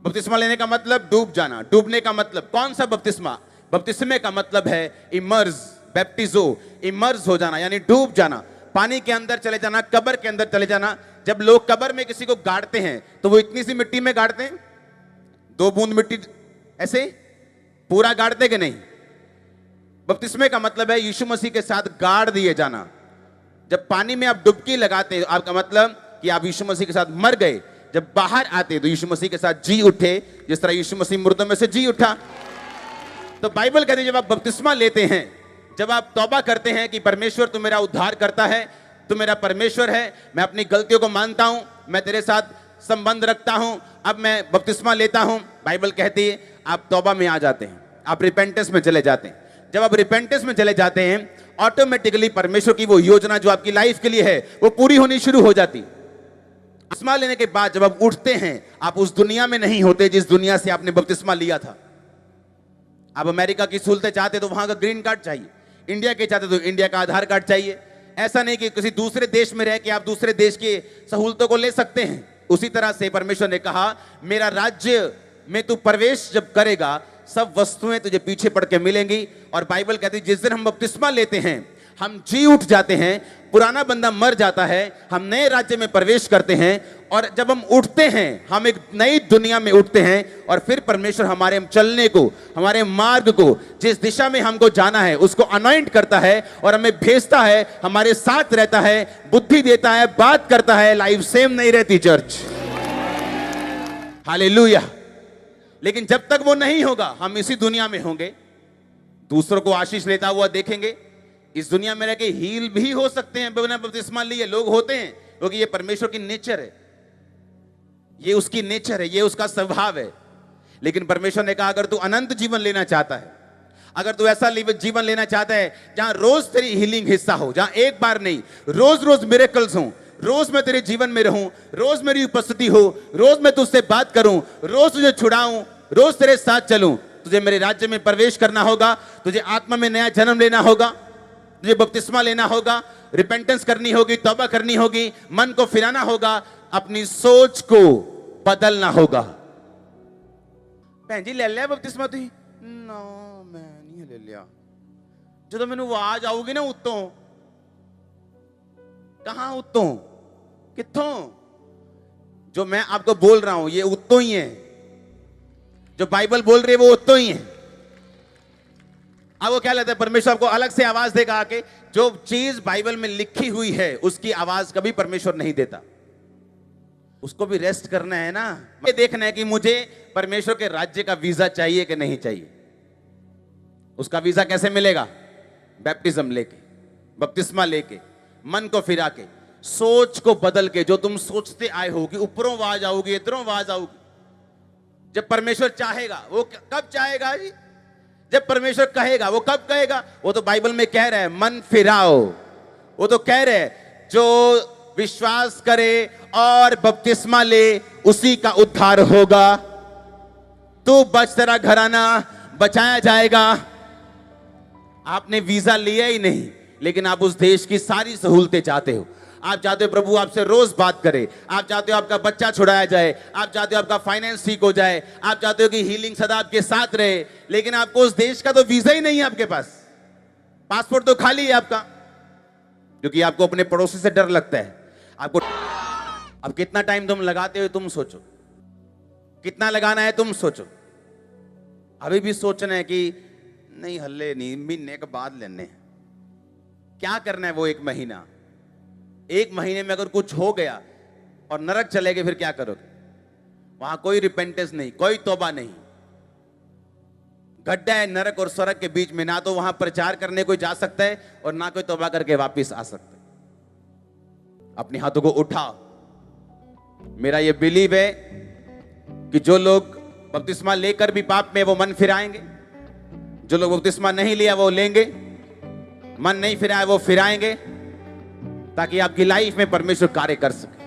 बपतिस्मा लेने का मतलब डूब जाना। डूबने का मतलब कौन सा बपतिस्मा? बपतिस्मे का मतलब है इमर्ज, बैप्टिजो, इमर्ज हो जाना यानी डूब जाना, पानी के अंदर चले जाना, कब्र के अंदर चले जाना। जब लोग कब्र में किसी को गाड़ते हैं तो वो इतनी सी मिट्टी में गाड़ते हैं, 2 बूंद मिट्टी ऐसे पूरा गाड़ते कि नहीं? बपतिस्मे का मतलब है यीशु मसीह के साथ गाड़ दिए जाना। जब पानी में आप डुबकी लगाते हैं आपका मतलब कि आप यीशु मसीह के साथ मर गए। जब बाहर आते तो यीशु मसीह के साथ जी उठे, जिस तरह यीशु मसीह मुर्दों में से जी उठा। तो बाइबल कहती है जब आप बपतिस्मा लेते हैं, जब आप तौबा करते हैं कि परमेश्वर तू मेरा उद्धार करता है, तू मेरा परमेश्वर है, मैं अपनी गलतियों को मानता हूं, मैं तेरे साथ संबंध रखता हूं, अब मैं बपतिस्मा लेता हूं। बाइबल कहती है आप तौबा में आ जाते हैं, आप रिपेंटेंस में चले जाते हैं। जब आप रिपेंटेंस में चले जाते हैं ऑटोमेटिकली परमेश्वर की वो योजना जो आपकी लाइफ के लिए है वो पूरी होनी शुरू हो जाती। बपतिस्मा लेने के बाद जब आप उठते हैं आप उस दुनिया में नहीं होते जिस दुनिया से आपने बपतिस्मा लिया था। आप अमेरिका की सहूलतें चाहते तो वहां का ग्रीन कार्ड चाहिए, इंडिया के चाहते तो इंडिया का आधार कार्ड चाहिए। ऐसा नहीं कि किसी दूसरे देश में रह के आप दूसरे देश की सहूलतों को ले सकते हैं। उसी तरह से परमेश्वर ने कहा मेरा राज्य में तू प्रवेश जब करेगा सब वस्तुएं तुझे पीछे पड़ के मिलेंगी। और बाइबल कहती है जिस दिन हम बपतिस्मा लेते हैं हम जी उठ जाते हैं, पुराना बंदा मर जाता है, हम नए राज्य में प्रवेश करते हैं। और जब हम उठते हैं हम एक नई दुनिया में उठते हैं और फिर परमेश्वर हमारे चलने को, हमारे मार्ग को, जिस दिशा में हमको जाना है उसको अनॉइंट करता है और हमें भेजता है, हमारे साथ रहता है, बुद्धि देता है, बात करता है। लाइफ सेम नहीं रहती चर्च, हालेलुया। लेकिन जब तक वो नहीं होगा हम इसी दुनिया में होंगे, दूसरों को आशीष लेता हुआ देखेंगे। इस दुनिया में रह के हील भी हो सकते हैं बिना बपतिस्मा लिए, लोग होते हैं, क्योंकि ये परमेश्वर की नेचर है, ये उसकी नेचर है, ये उसका स्वभाव है। लेकिन परमेश्वर ने कहा अगर तू अनंत जीवन लेना चाहता है, अगर तू ऐसा जीवन लेना चाहता है जहां रोज तेरी हीलिंग हिस्सा हो, जहां एक बार नहीं रोज रोज मिरेकल्स हो, रोज मैं तेरे जीवन में रहूं, रोज मेरी उपस्थिति हो, रोज मैं तुझसे बात करूं, रोज तुझे छुड़ाऊं, रोज तेरे साथ चलूं, तुझे मेरे राज्य में प्रवेश करना होगा, तुझे आत्मा में नया जन्म लेना होगा, तुझे बपतिस्मा लेना होगा, रिपेंटेंस करनी होगी, तौबा करनी होगी, मन को फिराना होगा, अपनी सोच को बदलना होगा। भैन जी ले लिया बपतिस्मा तुम? ना मैं नहीं ले लिया। जो मैनू आवाज आऊगी ना उत्तों, कहां उत्तों, कित्थों? जो मैं आपको बोल रहा हूं ये उत्तों ही है, जो बाइबल बोल रही है वो उत्तों ही है। अब वो क्या लगता है परमेश्वर आपको अलग से आवाज देगा आके? जो चीज बाइबल में लिखी हुई है उसकी आवाज कभी परमेश्वर नहीं देता। उसको भी रेस्ट करना है ना, ये देखना है कि मुझे परमेश्वर के राज्य का वीजा चाहिए कि नहीं चाहिए। उसका वीजा कैसे मिलेगा? बैप्टिज्म लेके, बपतिस्मा लेके, मन को फिरा के, सोच को बदल के। जो तुम सोचते आए हो कि ऊपरों आवाज आओगी, इधरों आवाज आओगी, जब परमेश्वर चाहेगा, वो कब चाहेगा जी? जब परमेश्वर कहेगा। वो कब कहेगा? वो तो बाइबल में कह रहा है मन फिराओ। वो तो कह रहे हैं जो विश्वास करे और बपतिस्मा ले उसी का उद्धार होगा। तू बच, तेरा घराना बचाया जाएगा। आपने वीजा लिया ही नहीं, लेकिन आप उस देश की सारी सहूलतें चाहते हो। आप चाहते हो प्रभु आपसे रोज बात करे, आप चाहते हो आपका बच्चा छुड़ाया जाए, आप चाहते हो आपका फाइनेंस ठीक हो जाए, आप चाहते हो कि हीलिंग सदा आपके साथ रहे, लेकिन आपको उस देश का तो वीजा ही नहीं है आपके पास। पासपोर्ट तो खाली है आपका, क्योंकि आपको अपने पड़ोसी से डर लगता है। आपको अब कितना टाइम तुम लगाते हो तुम सोचो, कितना लगाना है तुम सोचो। अभी भी सोचना है कि नहीं हल्ले नहीं, महीने के बाद लेने। क्या करना है वो एक महीना? एक महीने में अगर कुछ हो गया और नरक चले गए फिर क्या करोगे? वहां कोई रिपेंटेंस नहीं, कोई तौबा नहीं, गड्ढा है नरक और स्वर्ग के बीच में। ना तो वहां प्रचार करने कोई जा सकता है और ना कोई तौबा करके वापस आ सकता है। अपने हाथों को उठाओ। मेरा ये बिलीव है कि जो लोग बपतिस्मा लेकर भी पाप में वो मन फिराएंगे, जो लोग बपतिस्मा नहीं लिया वो लेंगे, मन नहीं फिराए वो फिराएंगे, ताकि आपकी लाइफ में परमेश्वर कार्य कर सके।